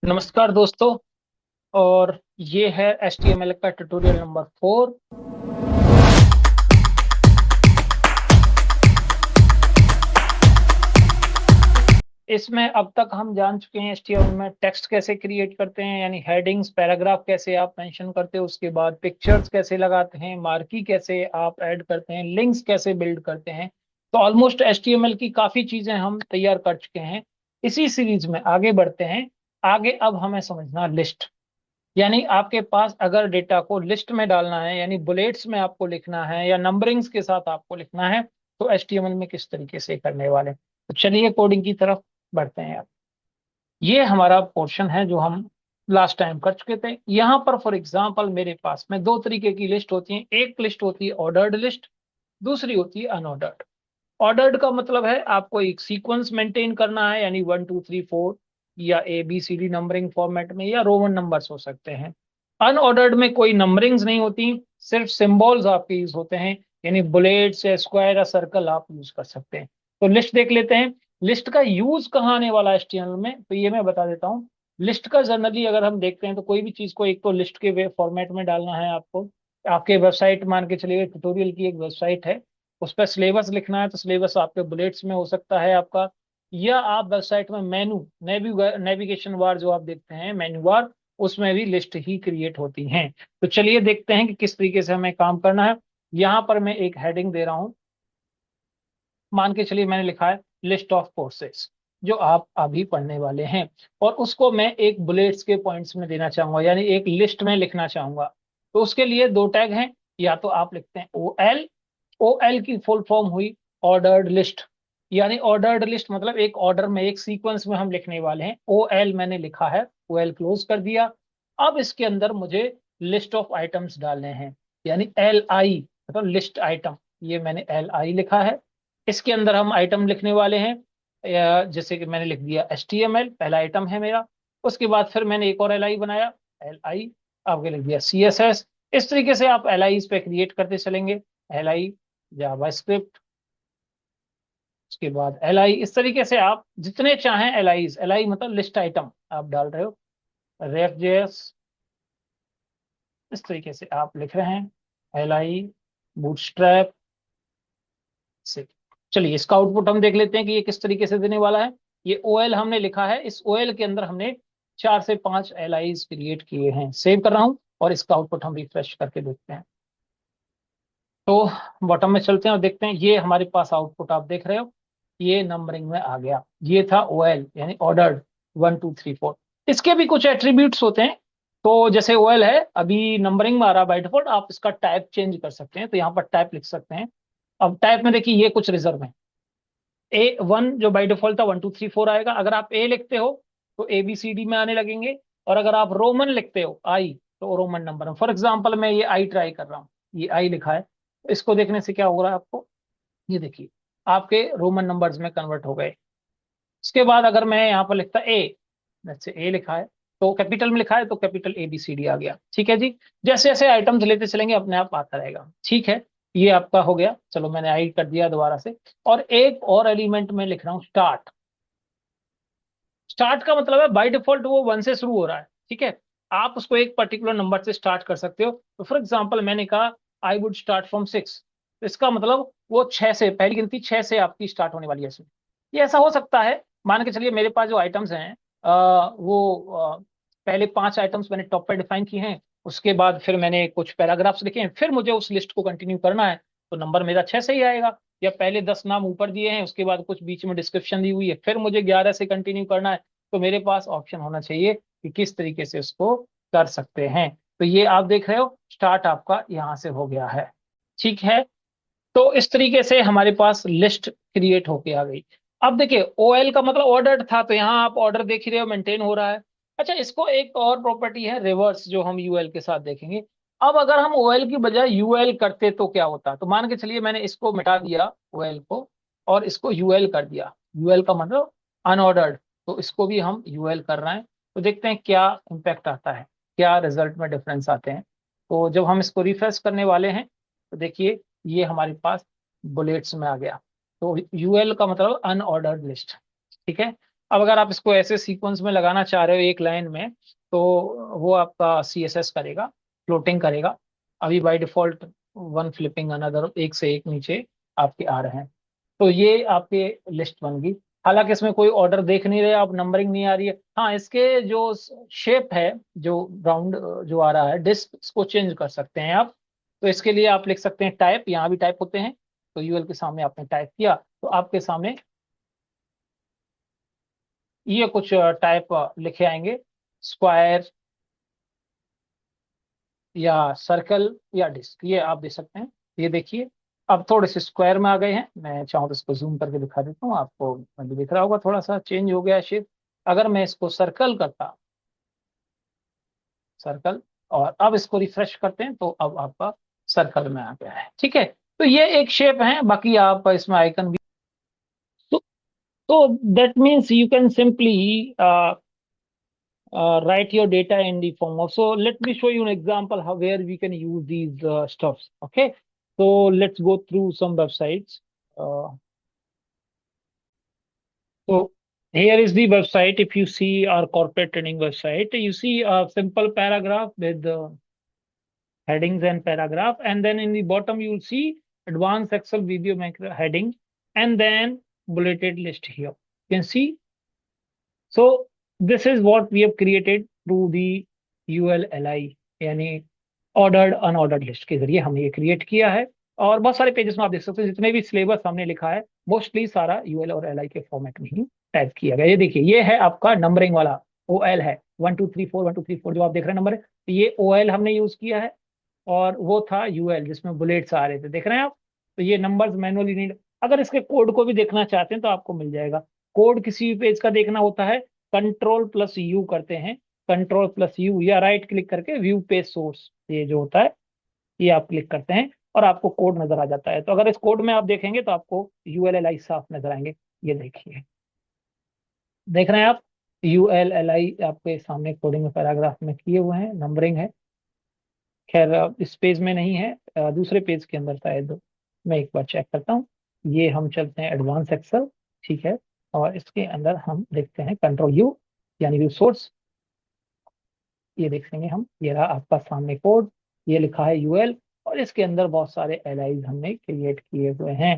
नमस्कार दोस्तों। और ये है HTML का ट्यूटोरियल नंबर 4। इसमें अब तक हम जान चुके हैं HTML में टेक्स्ट कैसे क्रिएट करते हैं, यानी हेडिंग्स पैराग्राफ कैसे आप मेंशन करते हो, उसके बाद पिक्चर्स कैसे लगाते हैं, मार्की कैसे आप ऐड करते हैं, लिंक्स कैसे बिल्ड करते हैं। तो ऑलमोस्ट HTML की काफी चीजें हम तैयार कर चुके हैं। इसी सीरीज में आगे बढ़ते हैं। आगे अब हमें समझना लिस्ट, यानी आपके पास अगर डेटा को लिस्ट में डालना है, यानी बुलेट्स में आपको लिखना है या नंबरिंग्स के साथ आपको लिखना है, तो HTML में किस तरीके से करने वाले हैं। तो चलिए कोडिंग की तरफ बढ़ते हैं। अब ये हमारा पोर्शन है जो हम लास्ट टाइम कर चुके थे। यहाँ पर फॉर एग्जांपल मेरे पास में दो तरीके की लिस्ट होती है। एक लिस्ट होती है ऑर्डर्ड लिस्ट, दूसरी होती है अनऑर्डर्ड। ऑर्डर्ड का मतलब है आपको एक सीक्वेंस मेंटेन करना है, यानी 1 2 3 4 या ABCD नंबरिंग फॉर्मेट में, या रोमन नंबर्स हो सकते हैं। अनऑर्डर्ड में कोई नंबरिंग्स नहीं होती, सिर्फ सिंबल्स आपके यूज होते हैं, यानी बुलेट्स या स्क्वायर या सर्कल आप यूज कर सकते हैं। तो लिस्ट देख लेते हैं। लिस्ट का यूज कहाँ आने वाला है HTML में, तो ये मैं बता देता हूँ। लिस्ट का जनरली अगर हम देखते हैं तो कोई भी चीज को एक तो लिस्ट के वे फॉर्मेट में डालना है आपको। आपके वेबसाइट मान के चलिए, ट्यूटोरियल की एक वेबसाइट है, उस पर सिलेबस लिखना है तो सिलेबस आपके बुलेट्स में हो सकता है आपका। या आप वेबसाइट में नेविगेशन बार जो आप देखते हैं, मेन्यू बार, उसमें भी लिस्ट ही क्रिएट होती हैं। तो चलिए देखते हैं कि किस तरीके से हमें काम करना है। यहाँ पर मैं एक हेडिंग दे रहा हूँ। मान के चलिए मैंने लिखा है लिस्ट ऑफ कोर्सेज, जो आप अभी पढ़ने वाले हैं, और उसको मैं एक बुलेट्स के पॉइंट्स में देना चाहूंगा, यानी एक लिस्ट में लिखना चाहूंगा। तो उसके लिए दो टैग हैं। या तो आप लिखते हैं OL। OL की फुल फॉर्म हुई ऑर्डर्ड लिस्ट, यानी ऑर्डर्ड लिस्ट मतलब एक ऑर्डर में, एक सीक्वेंस में हम लिखने वाले हैं। OL मैंने लिखा है, OL क्लोज कर दिया। अब इसके अंदर मुझे लिस्ट ऑफ आइटम्स डालने हैं, यानी LI मतलब लिस्ट आइटम। ये मैंने LI लिखा है। इसके अंदर हम आइटम लिखने वाले हैं, जैसे कि मैंने लिख दिया HTML, पहला आइटम है मेरा। उसके बाद फिर मैंने एक और LI बनाया, LI। आपके लिख दिया CSS। इस तरीके से आप LI पे क्रिएट करते चलेंगे। LI जावास्क्रिप्ट, उसके बाद LI, इस तरीके से आप जितने चाहें LI मतलब लिस्ट आइटम आप डाल रहे हो। React.js, इस तरीके से आप लिख रहे हैं LI बूटस्ट्रैप से। चलिए इसका आउटपुट हम देख लेते हैं कि ये किस तरीके से देने वाला है। ये OL हमने लिखा है, इस OL के अंदर हमने 4 से 5 LIs क्रिएट किए हैं। सेव कर रहा हूं और इसका आउटपुट हम रिफ्रेश करके देखते हैं। तो बॉटम में चलते हैं और देखते हैं, ये हमारे पास आउटपुट आप देख रहे हो, ये नंबरिंग में आ गया। ये था OL यानी ऑर्डर्ड 1 2 3 4। इसके भी कुछ एट्रीब्यूट्स होते हैं। तो जैसे OL है, अभी नंबरिंग में आ रहा बाय डिफॉल्ट, आप इसका टाइप चेंज कर सकते हैं, तो यहाँ पर टाइप लिख सकते हैं। अब टाइप में देखिए ये कुछ रिजर्व है। A1 जो बाय डिफॉल्ट था 1 2 3 4 आएगा। अगर आप A लिखते हो तो ABCD में आने लगेंगे, और अगर आप रोमन लिखते हो आई, तो रोमन नंबर में। फॉर एग्जाम्पल मैं ये आई ट्राई कर रहा हूँ, ये आई लिखा है, तो इसको देखने से क्या हो रहा है आपको, ये देखिए आपके रोमन नंबर्स में कन्वर्ट हो गए। उसके बाद अगर मैं यहाँ पर लिखता ए, जैसे ए लिखा है तो कैपिटल में लिखा है, तो कैपिटल ABCD आ गया। ठीक है जी। जैसे जैसे आइटम्स लेते चलेंगे अपने आप आता रहेगा। ठीक है, ये आपका हो गया। चलो मैंने आई कर दिया दोबारा से। और एक और एलिमेंट में लिख रहा हूँ स्टार्ट। स्टार्ट का मतलब है बाय डिफॉल्ट वो 1 से शुरू हो रहा है। ठीक है, आप उसको एक पर्टिकुलर नंबर से स्टार्ट कर सकते हो। तो फॉर एग्जाम्पल मैंने कहा आई वुड स्टार्ट फ्रॉम 6, तो इसका मतलब वो 6 से, पहली गिनती 6 से आपकी स्टार्ट होने वाली है इसमें। ये ऐसा हो सकता है, मान के चलिए मेरे पास जो आइटम्स हैं, पहले 5 आइटम्स मैंने टॉप पे डिफाइन किए हैं, उसके बाद फिर मैंने कुछ पैराग्राफ्स लिखे हैं, फिर मुझे उस लिस्ट को कंटिन्यू करना है, तो नंबर मेरा 6 से ही आएगा। या पहले 10 नाम ऊपर दिए हैं, उसके बाद कुछ बीच में डिस्क्रिप्शन दी हुई है, फिर मुझे 11 से कंटिन्यू करना है, तो मेरे पास ऑप्शन होना चाहिए कि किस तरीके से उसको कर सकते हैं। तो ये आप देख रहे हो स्टार्ट आपका यहाँ से हो गया है। ठीक है, तो इस तरीके से हमारे पास लिस्ट क्रिएट होके आ गई। अब देखिए OL का मतलब ऑर्डर था, तो यहाँ आप ऑर्डर देख ही रहे हो, मेंटेन हो रहा है। अच्छा, इसको एक और प्रॉपर्टी है रिवर्स, जो हम UL के साथ देखेंगे। अब अगर हम OL की बजाय UL करते तो क्या होता, तो मान के चलिए मैंने इसको मिटा दिया OL को, और इसको UL कर दिया। UL का मतलब अनऑर्डर्ड, तो इसको भी हम UL कर रहे हैं। तो देखते हैं क्या इम्पैक्ट आता है, क्या रिजल्ट में डिफरेंस आते हैं। तो जब हम इसको रिफ्रेश करने वाले हैं, तो देखिए ये हमारे पास बुलेट्स में आ गया। तो UL का मतलब अनऑर्डर्ड लिस्ट। ठीक है, अब अगर आप इसको ऐसे सीक्वेंस में लगाना चाह रहे हो एक लाइन में, तो वो आपका CSS करेगा, फ्लोटिंग करेगा। अभी by default one flipping another, एक से एक नीचे आपके आ रहे हैं। तो ये आपके लिस्ट बन गई। हालांकि इसमें कोई ऑर्डर देख नहीं रहे आप, नंबरिंग नहीं आ रही है। हाँ, इसके जो शेप है, जो राउंड जो आ रहा है डिस्क, इसको चेंज कर सकते हैं आप। तो इसके लिए आप लिख सकते हैं टाइप, यहाँ भी टाइप होते हैं। तो यूएल के सामने आपने टाइप किया तो आपके सामने ये कुछ टाइप लिखे आएंगे, स्क्वायर या सर्कल या डिस्क, ये आप दे सकते हैं। ये देखिए, अब थोड़े से स्क्वायर में आ गए हैं। मैं चाहूँ तो इसको जूम करके दिखा देता हूँ आपको, अभी दिख रहा होगा थोड़ा सा चेंज हो गया शेप। अगर मैं इसको सर्कल करता, सर्कल, और अब इसको रिफ्रेश करते हैं तो अब आपका सर्कल में आ गया है। ठीक है, तो ये एक शेप है, बाकी आप इसमें आइकन भी। तो that means you can simply write your data in the form of. So let me show you an example how where we can use these stuffs. Okay, so let's go through some websites. Uh, so here is the website. If you see our corporate training website, you see a simple paragraph with headings and paragraph, and then in the bottom you will see advanced Excel video maker heading, and then bulleted list here. You can see. So this is what we have created through the ULLI, यानी ordered unordered list के जरिए हमने ये create किया है। और बहुत सारे पेजेस में आप देख सकते हैं, जितने भी सिलेबस हमने लिखा है मोस्टली सारा यूएल और एल आई के फॉर्मेट में ही टाइप किया गया। ये देखिए, ये है आपका नंबरिंग वाला, OL है 1 2 3 4, 1 2 3 4 जो आप देख रहे हैं नंबर है, ये OL हमने यूज किया है। और वो था UL जिसमें बुलेट्स आ रहे थे, देख रहे हैं आप। तो ये नंबर्स मैनुअली नीड, अगर इसके कोड को भी देखना चाहते हैं तो आपको मिल जाएगा। कोड किसी भी पेज का देखना होता है, कंट्रोल+U करते हैं, कंट्रोल+U या राइट क्लिक करके व्यू पेज सोर्स, ये जो होता है ये आप क्लिक करते हैं और आपको कोड नजर आ जाता है। तो अगर इस कोड में आप देखेंगे तो आपको ULLI साफ नजर आएंगे। ये देखिए, देख रहे हैं आप, ULLI आपके सामने कोडिंग में पैराग्राफ में किए हुए हैं, नंबरिंग है। खैर इस पेज में नहीं है, दूसरे पेज के अंदर शायद, मैं एक बार चेक करता हूँ। ये हम चलते हैं एडवांस एक्सेल, ठीक है, और इसके अंदर हम देखते हैं कंट्रोल U यानी व्यू सोर्स। ये देखेंगे हम, ये रहा आपका सामने कोड, ये लिखा है UL, और इसके अंदर बहुत सारे LIs हमने क्रिएट किए हुए हैं।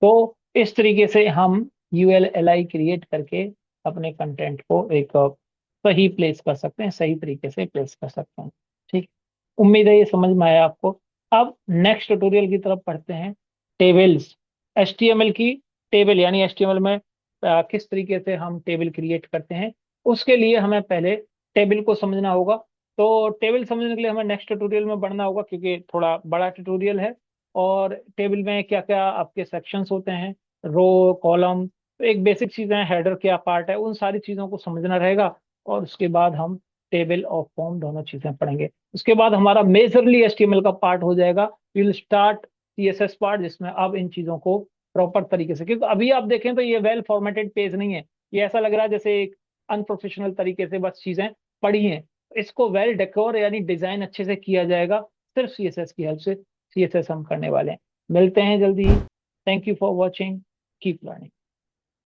तो इस तरीके से हम ULLI क्रिएट करके अपने कंटेंट को एक सही प्लेस कर सकते हैं, सही तरीके से प्लेस कर सकते हैं। ठीक, उम्मीद है ये समझ में आया आपको। अब नेक्स्ट ट्यूटोरियल की तरफ पढ़ते हैं, टेबल्स, HTML की टेबल, यानी HTML में किस तरीके से हम टेबल क्रिएट करते हैं। उसके लिए हमें पहले टेबल को समझना होगा। तो टेबल समझने के लिए हमें नेक्स्ट ट्यूटोरियल में बढ़ना होगा, क्योंकि थोड़ा बड़ा ट्यूटोरियल है। और टेबल में क्या क्या आपके सेक्शंस होते हैं, रो, कॉलम, तो एक बेसिक चीजें हैं, हेडर क्या पार्ट है, उन सारी चीजों को समझना रहेगा। और उसके बाद हम टेबल और फॉर्म दोनों चीजें पढ़ेंगे। उसके बाद हमारा मेजरली HTML का पार्ट हो जाएगा, विल स्टार्ट CSS पार्ट, जिसमें अब इन चीजों को प्रॉपर तरीके से, क्योंकि अभी आप देखें तो ये वेल फॉर्मेटेड पेज नहीं है। ये ऐसा लग रहा है जैसे एक अनप्रोफेशनल तरीके से बस चीजें पड़ी हैं। इसको वेल डेकोर यानी डिजाइन अच्छे से किया जाएगा, सिर्फ CSS की हेल्प से। CSS हम करने वाले हैं। मिलते हैं जल्दी ही। Thank you for watching, keep learning.